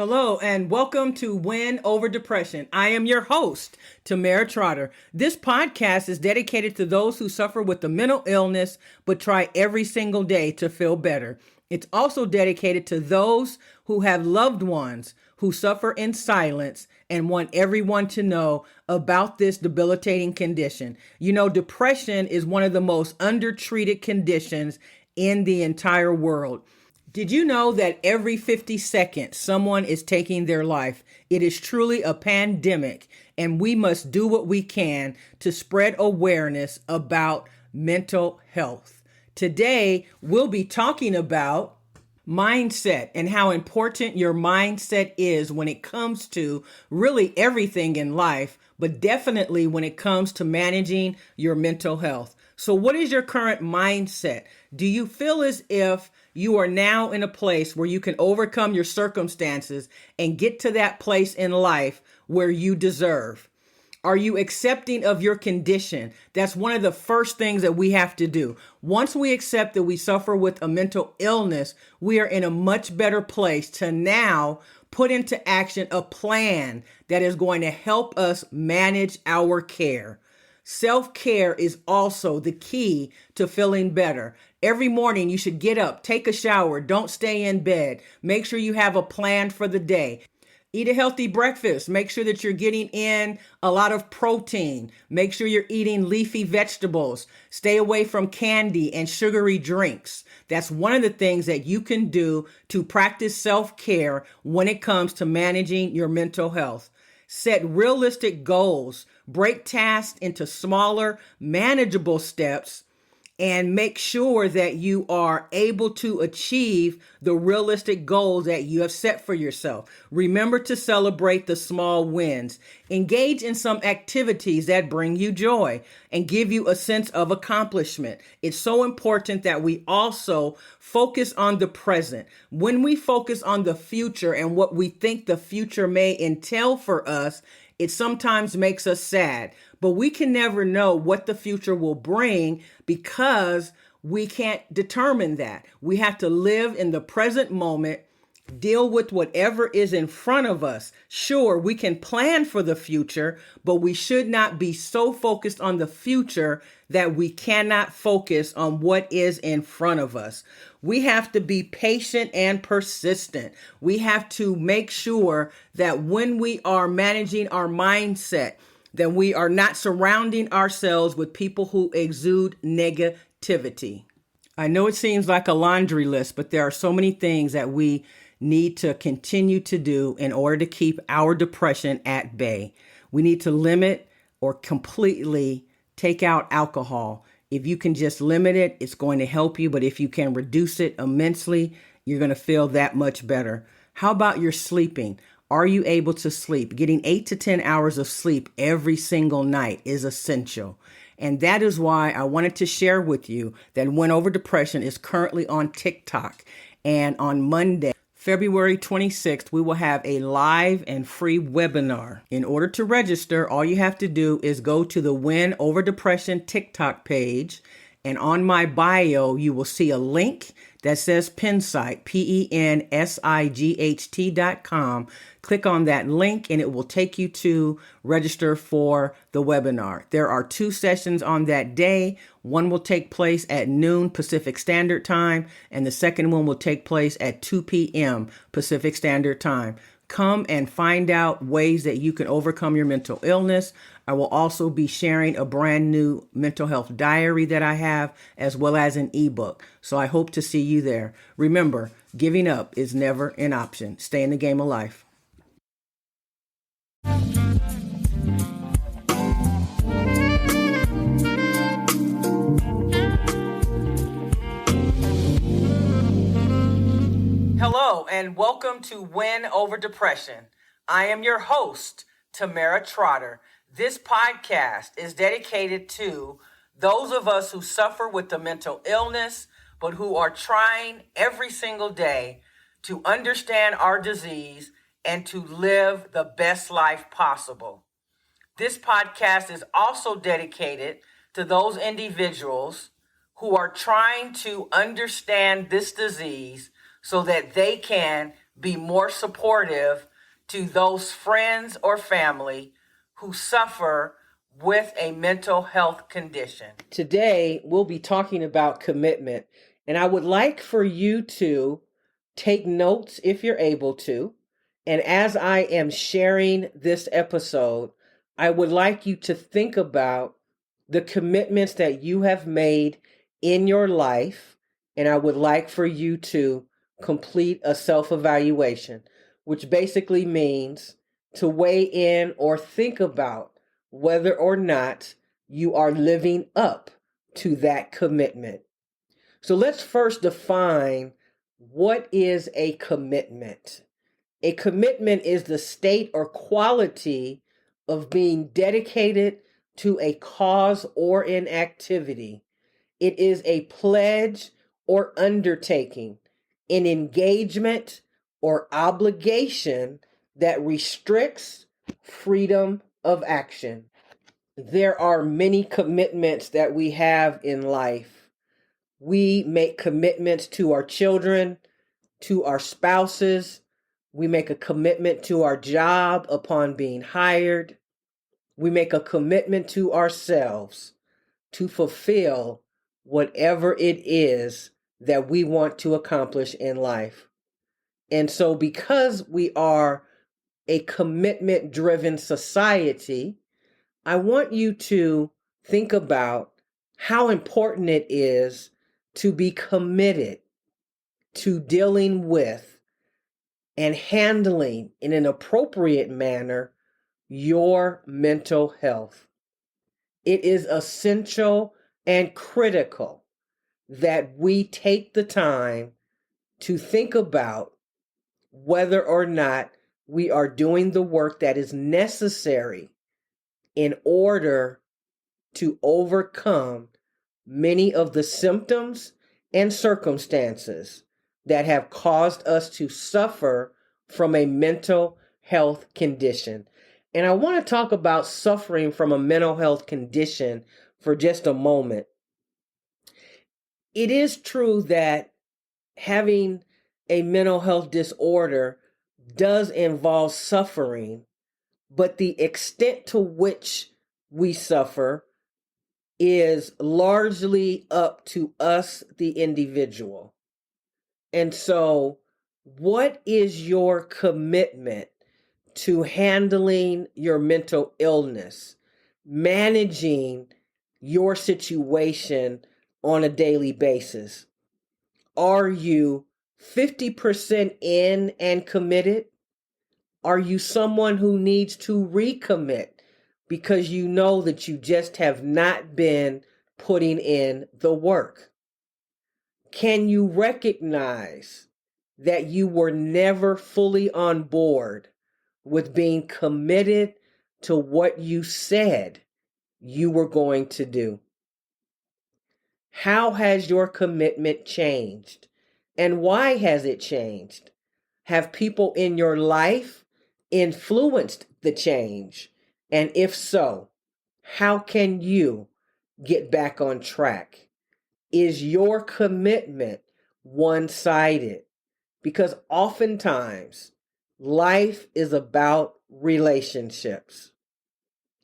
Hello and welcome to Win Over Depression. I am your host, Tamara Trotter. This podcast is dedicated to those who suffer with the mental illness but try every single day to feel better. It's also dedicated to those who have loved ones who suffer in silence and want everyone to know about this debilitating condition. You know, depression is one of the most undertreated conditions in the entire world. Did you know that every 50 seconds someone is taking their life? It is truly a pandemic, and we must do what we can to spread awareness about mental health. Today, we'll be talking about mindset and how important your mindset is when it comes to really everything in life, but definitely when it comes to managing your mental health. So what is your current mindset? Do you feel as if you are now in a place where you can overcome your circumstances and get to that place in life where you deserve? Are you accepting of your condition? That's one of the first things that we have to do. Once we accept that we suffer with a mental illness, we are in a much better place to now put into action a plan that is going to help us manage our care. Self-care is also the key to feeling better. Every morning you should get up, take a shower, don't stay in bed. Make sure you have a plan for the day. Eat a healthy breakfast. Make sure that you're getting in a lot of protein. Make sure you're eating leafy vegetables. Stay away from candy and sugary drinks. That's one of the things that you can do to practice self-care when it comes to managing your mental health. Set realistic goals. Break tasks into smaller, manageable steps, and make sure that you are able to achieve the realistic goals that you have set for yourself. Remember to celebrate the small wins. Engage in some activities that bring you joy and give you a sense of accomplishment. It's so important that we also focus on the present. When we focus on the future and what we think the future may entail for us, it sometimes makes us sad, but we can never know what the future will bring because we can't determine that. We have to live in the present moment, deal with whatever is in front of us. Sure, we can plan for the future, but we should not be so focused on the future that we cannot focus on what is in front of us. We have to be patient and persistent. We have to make sure that when we are managing our mindset, that we are not surrounding ourselves with people who exude negativity. I know it seems like a laundry list, but there are so many things that we need to continue to do in order to keep our depression at bay. We need to limit or completely take out alcohol. If you can just limit it, it's going to help you. But if you can reduce it immensely, you're going to feel that much better. How about your sleeping? Are you able to sleep? Getting 8 to 10 hours of sleep every single night is essential. And that is why I wanted to share with you that Win Over Depression is currently on TikTok. And on Monday, February 26th, we will have a live and free webinar. In order to register, all you have to do is go to the Win Over Depression TikTok page, and on my bio, you will see a link that says Pensight, PENSIGHT.com. Click on that link and it will take you to register for the webinar. There are 2 sessions on that day. One will take place at noon Pacific Standard Time, and the second one will take place at 2 p.m. Pacific Standard Time. Come and find out ways that you can overcome your mental illness. I will also be sharing a brand new mental health diary that I have, as well as an ebook. So I hope to see you there. Remember, giving up is never an option. Stay in the game of life. Hello, and welcome to Win Over Depression. I am your host, Tamara Trotter. This podcast is dedicated to those of us who suffer with the mental illness, but who are trying every single day to understand our disease and to live the best life possible. This podcast is also dedicated to those individuals who are trying to understand this disease so that they can be more supportive to those friends or family who suffer with a mental health condition. Today, we'll be talking about commitment, and I would like for you to take notes if you're able to. And as I am sharing this episode, I would like you to think about the commitments that you have made in your life, and I would like for you to complete a self-evaluation, which basically means to weigh in or think about whether or not you are living up to that commitment. So let's first define what is a commitment. A commitment is the state or quality of being dedicated to a cause or an activity. It is a pledge or undertaking, an engagement or obligation that restricts freedom of action. There are many commitments that we have in life. We make commitments to our children, to our spouses. We make a commitment to our job upon being hired. We make a commitment to ourselves to fulfill whatever it is that we want to accomplish in life. And so, because we are a commitment-driven society, I want you to think about how important it is to be committed to dealing with and handling in an appropriate manner your mental health. It is essential and critical that we take the time to think about whether or not we are doing the work that is necessary in order to overcome many of the symptoms and circumstances that have caused us to suffer from a mental health condition. And I want to talk about suffering from a mental health condition for just a moment. It is true that having a mental health disorder does involve suffering, but the extent to which we suffer is largely up to us, the individual. And so, what is your commitment to handling your mental illness, managing your situation on a daily basis? Are you 50% in and committed? Are you someone who needs to recommit because you know that you just have not been putting in the work? Can you recognize that you were never fully on board with being committed to what you said you were going to do? How has your commitment changed? And why has it changed? Have people in your life influenced the change? And if so, how can you get back on track? Is your commitment one-sided? Because oftentimes life is about relationships.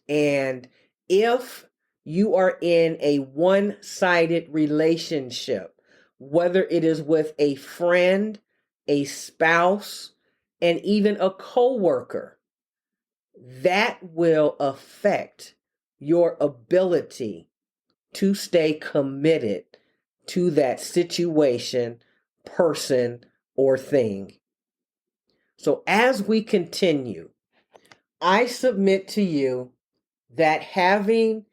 And if you are in a one-sided relationship, whether it is with a friend, a spouse, and even a coworker, that will affect your ability to stay committed to that situation, person, or thing. So as we continue, I submit to you that having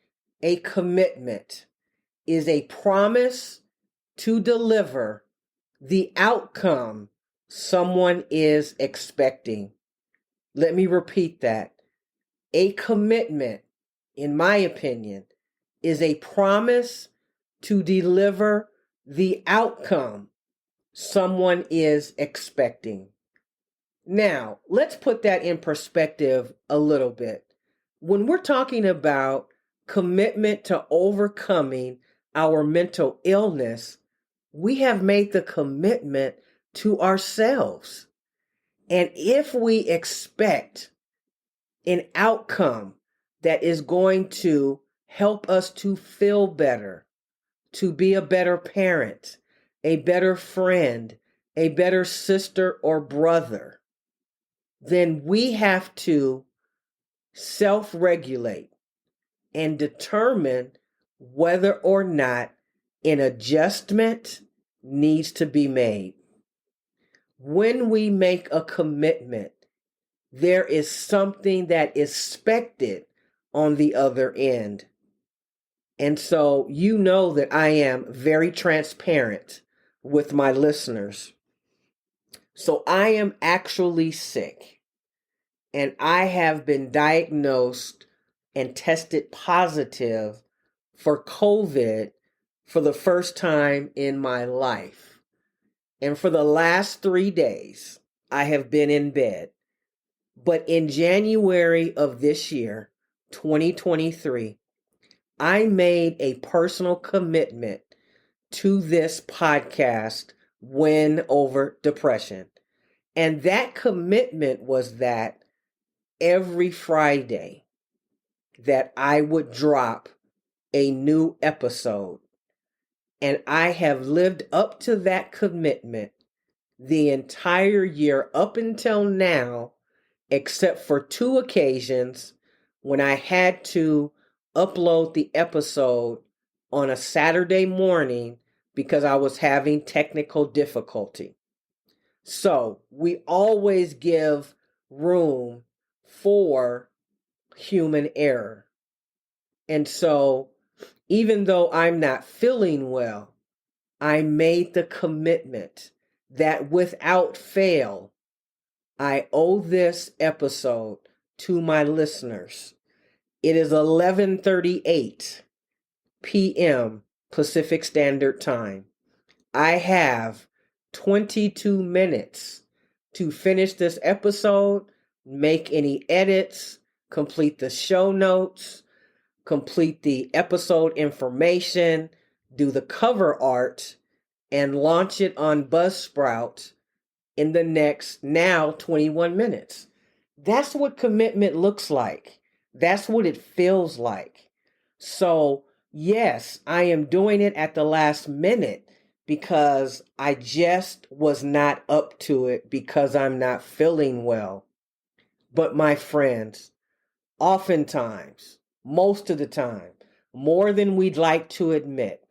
a commitment is a promise to deliver the outcome someone is expecting. Let me repeat that. A commitment, in my opinion, is a promise to deliver the outcome someone is expecting. Now, let's put that in perspective a little bit. When we're talking about commitment to overcoming our mental illness, we have made the commitment to ourselves. And if we expect an outcome that is going to help us to feel better, to be a better parent, a better friend, a better sister or brother, then we have to self-regulate and determine whether or not an adjustment needs to be made. When we make a commitment, there is something that is expected on the other end. And so you know that I am very transparent with my listeners. So I am actually sick, and I have been diagnosed and tested positive for COVID for the first time in my life. And for the last 3 days, I have been in bed. But in January of this year, 2023, I made a personal commitment to this podcast, Win Over Depression. And that commitment was that every Friday that I would drop a new episode. And I have lived up to that commitment the entire year up until now, except for 2 occasions when I had to upload the episode on a Saturday morning because I was having technical difficulty. So we always give room for human error. And so even though I'm not feeling well, I made the commitment that without fail, I owe this episode to my listeners. It is 11:38 p.m. Pacific Standard Time. I have 22 minutes to finish this episode, make any edits, complete the show notes, complete the episode information, do the cover art, and launch it on Buzzsprout in the next now 21 minutes. That's what commitment looks like. That's what it feels like. So, yes, I am doing it at the last minute because I just was not up to it because I'm not feeling well. But my friends, oftentimes, most of the time, more than we'd like to admit,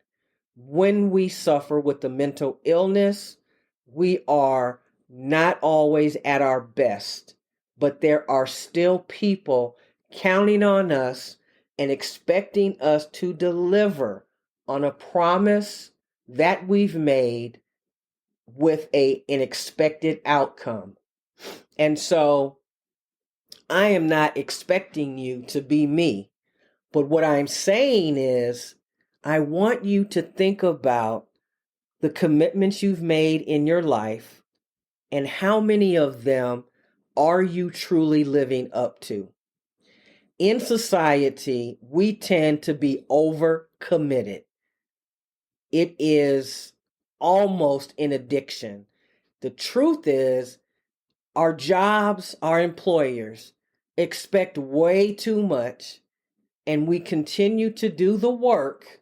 when we suffer with a mental illness, we are not always at our best, but there are still people counting on us and expecting us to deliver on a promise that we've made with an expected outcome. And so I am not expecting you to be me, but what I'm saying is I want you to think about the commitments you've made in your life and how many of them are you truly living up to. In society, we tend to be overcommitted. It is almost an addiction. The truth is, our jobs, our employers expect way too much, and we continue to do the work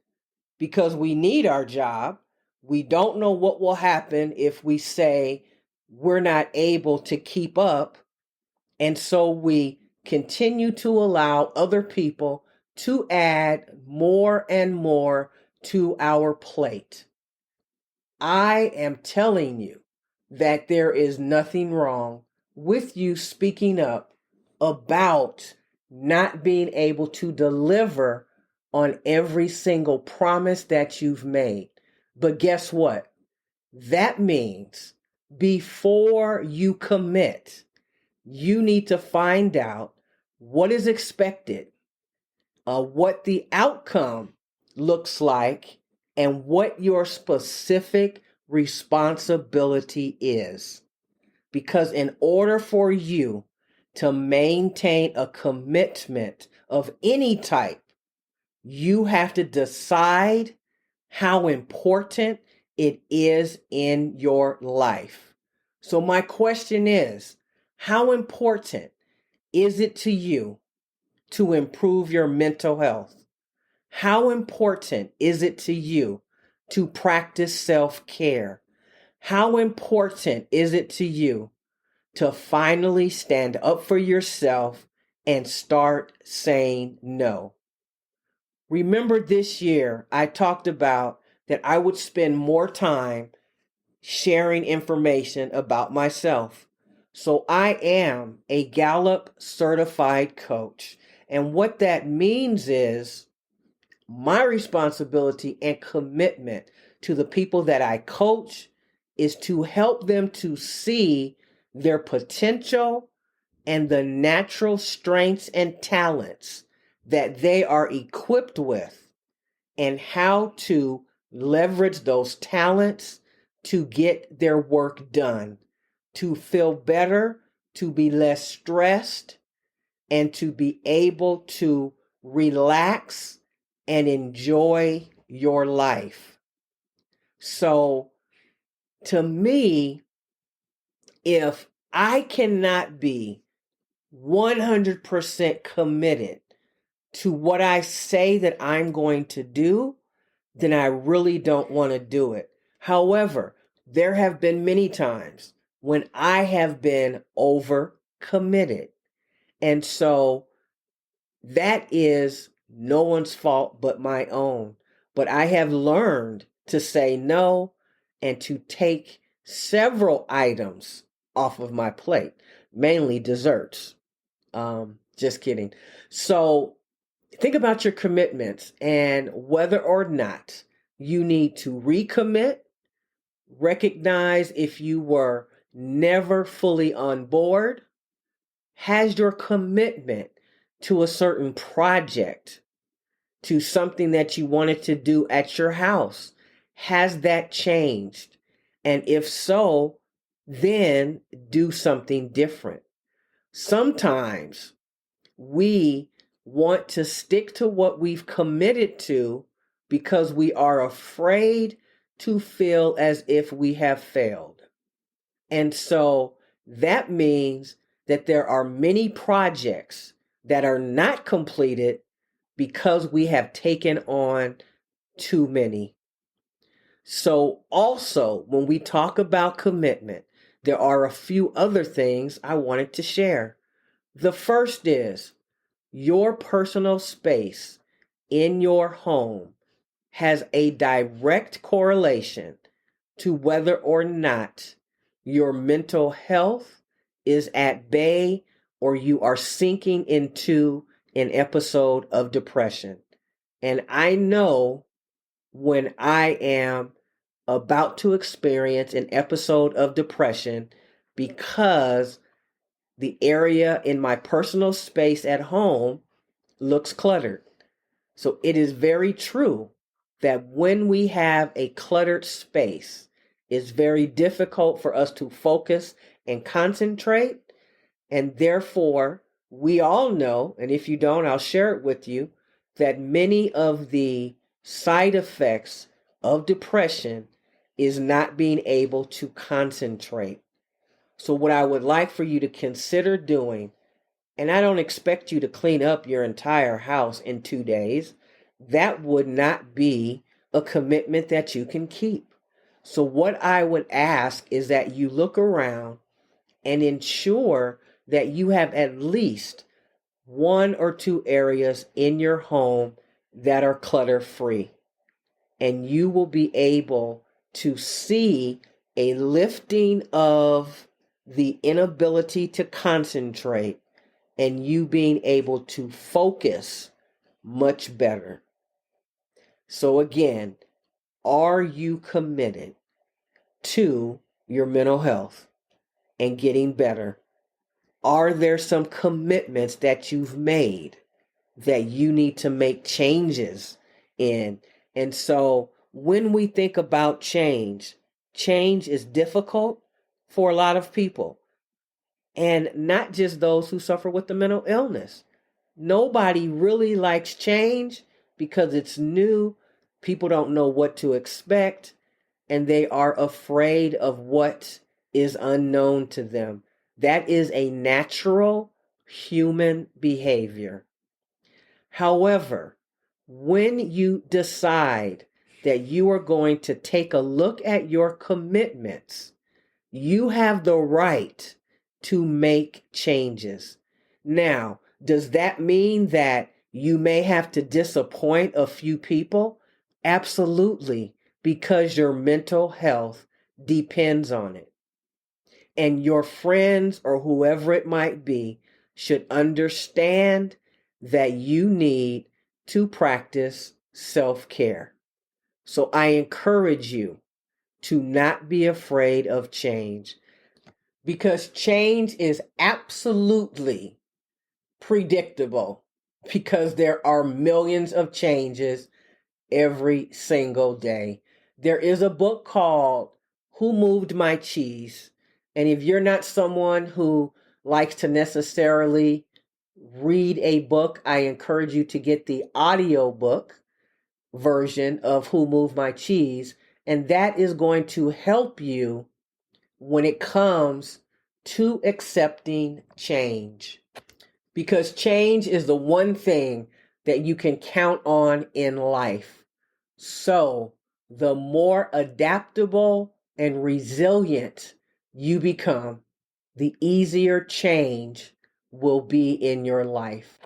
because we need our job. We don't know what will happen if we say we're not able to keep up. And so we continue to allow other people to add more and more to our plate. I am telling you that there is nothing wrong with you speaking up about not being able to deliver on every single promise that you've made. But guess what? That means before you commit, you need to find out what is expected, what the outcome looks like, and what your specific responsibility is. Because in order for you to maintain a commitment of any type, you have to decide how important it is in your life. So my question is, How important is it to you to improve your mental health? How important is it to you to practice self-care? How important is it to you to finally stand up for yourself and start saying no? Remember this year, I talked about that I would spend more time sharing information about myself. So I am a Gallup certified coach. And what that means is my responsibility and commitment to the people that I coach is to help them to see their potential and the natural strengths and talents that they are equipped with, and how to leverage those talents to get their work done, to feel better, to be less stressed, and to be able to relax and enjoy your life. So, to me, if I cannot be 100% committed to what I say that I'm going to do, then I really don't want to do it. However, there have been many times when I have been over committed. And so that is no one's fault but my own. But I have learned to say no and to take several items off of my plate, mainly desserts. Just kidding. So think about your commitments and whether or not you need to recommit, recognize if you were never fully on board. Has your commitment to a certain project, to something that you wanted to do at your house, has that changed? And if so, then do something different. Sometimes we want to stick to what we've committed to because we are afraid to feel as if we have failed. And so that means that there are many projects that are not completed because we have taken on too many. So also, when we talk about commitment, there are a few other things I wanted to share. The first is your personal space in your home has a direct correlation to whether or not your mental health is at bay or you are sinking into an episode of depression. And I know when I am about to experience an episode of depression because the area in my personal space at home looks cluttered. So it is very true that when we have a cluttered space, it's very difficult for us to focus and concentrate. And therefore, we all know, and if you don't, I'll share it with you, that many of the side effects of depression is not being able to concentrate. So what I would like for you to consider doing, and I don't expect you to clean up your entire house in 2 days. That would not be a commitment that you can keep. So what I would ask is that you look around and ensure that you have at least 1 or 2 areas in your home that are clutter free. And you will be able to see a lifting of the inability to concentrate and you being able to focus much better. So again, are you committed to your mental health and getting better? Are there some commitments that you've made that you need to make changes in? And so when we think about change, change is difficult for a lot of people. And not just those who suffer with the mental illness. Nobody really likes change because it's new. People don't know what to expect, and they are afraid of what is unknown to them. That is a natural human behavior. However, when you decide that you are going to take a look at your commitments, you have the right to make changes. Now, does that mean that you may have to disappoint a few people? Absolutely, because your mental health depends on it. And your friends or whoever it might be should understand that you need to practice self-care. So I encourage you to not be afraid of change, because change is absolutely predictable, because there are millions of changes every single day. There is a book called Who Moved My Cheese? And if you're not someone who likes to necessarily read a book, I encourage you to get the audiobook version of Who Moved My Cheese. And that is going to help you when it comes to accepting change. Because change is the one thing that you can count on in life. So, the more adaptable and resilient you become, the easier change will be in your life.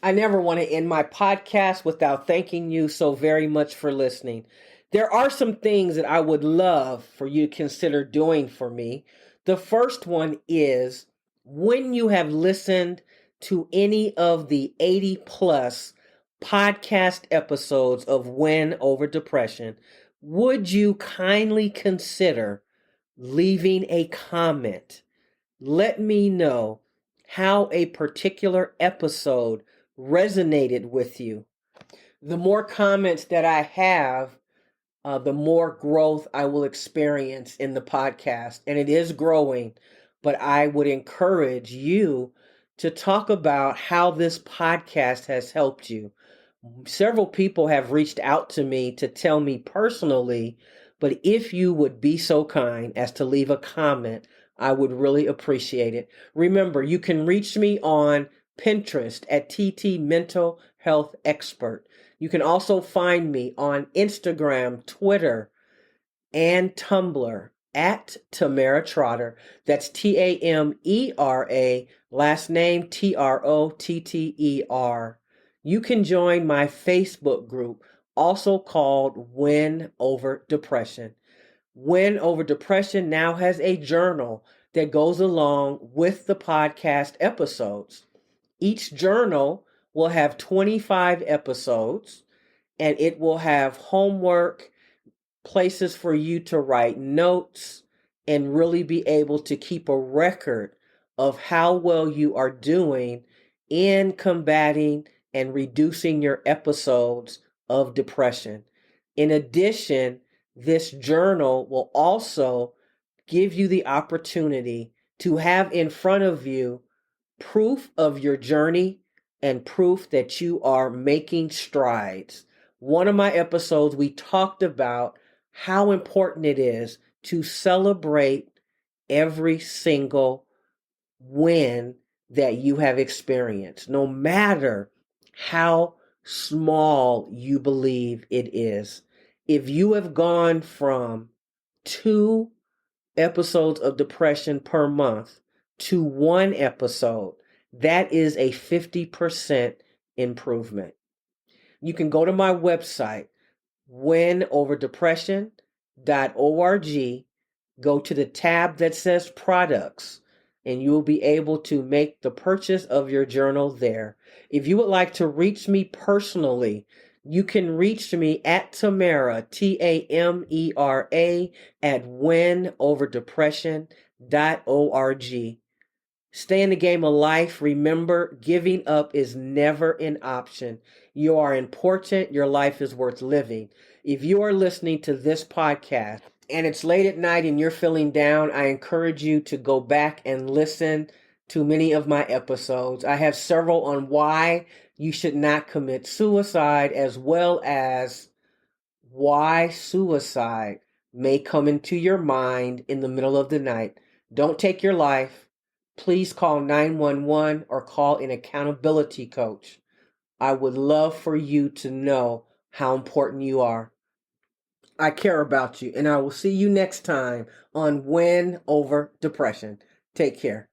I never want to end my podcast without thanking you so very much for listening. There are some things that I would love for you to consider doing for me. The first one is, when you have listened to any of the 80 plus podcast episodes of Win Over Depression, would you kindly consider leaving a comment? Let me know how a particular episode resonated with you. The more comments that I have, the more growth I will experience in the podcast. And it is growing, but I would encourage you to talk about how this podcast has helped you. Several people have reached out to me to tell me personally, but if you would be so kind as to leave a comment, I would really appreciate it. Remember, you can reach me on Pinterest at TT Mental Health Expert. You can also find me on Instagram, Twitter, and Tumblr at Tamara Trotter. That's Tamera, last name Trotter. You can join my Facebook group, also called Win Over Depression. Win Over Depression now has a journal that goes along with the podcast episodes. Each journal will have 25 episodes, and it will have homework, places for you to write notes, and really be able to keep a record of how well you are doing in combating and reducing your episodes of depression. In addition, this journal will also give you the opportunity to have in front of you proof of your journey and proof that you are making strides. One of my episodes, we talked about how important it is to celebrate every single win that you have experienced, no matter how small you believe it is. If you have gone from 2 episodes of depression per month to 1 episode, that is a 50% improvement. You can go to my website, winoverdepression.org, go to the tab that says products, and you will be able to make the purchase of your journal there. If you would like to reach me personally, you can reach me at Tamera, Tamera, at winoverdepression.org. Stay in the game of life. Remember, giving up is never an option. You are important. Your life is worth living. If you are listening to this podcast and it's late at night and you're feeling down, I encourage you to go back and listen to many of my episodes. I have several on why you should not commit suicide, as well as why suicide may come into your mind in the middle of the night. Don't take your life. please call 911 or call an accountability coach. I would love for you to know how important you are. I care about you, and I will see you next time on Win Over Depression. Take care.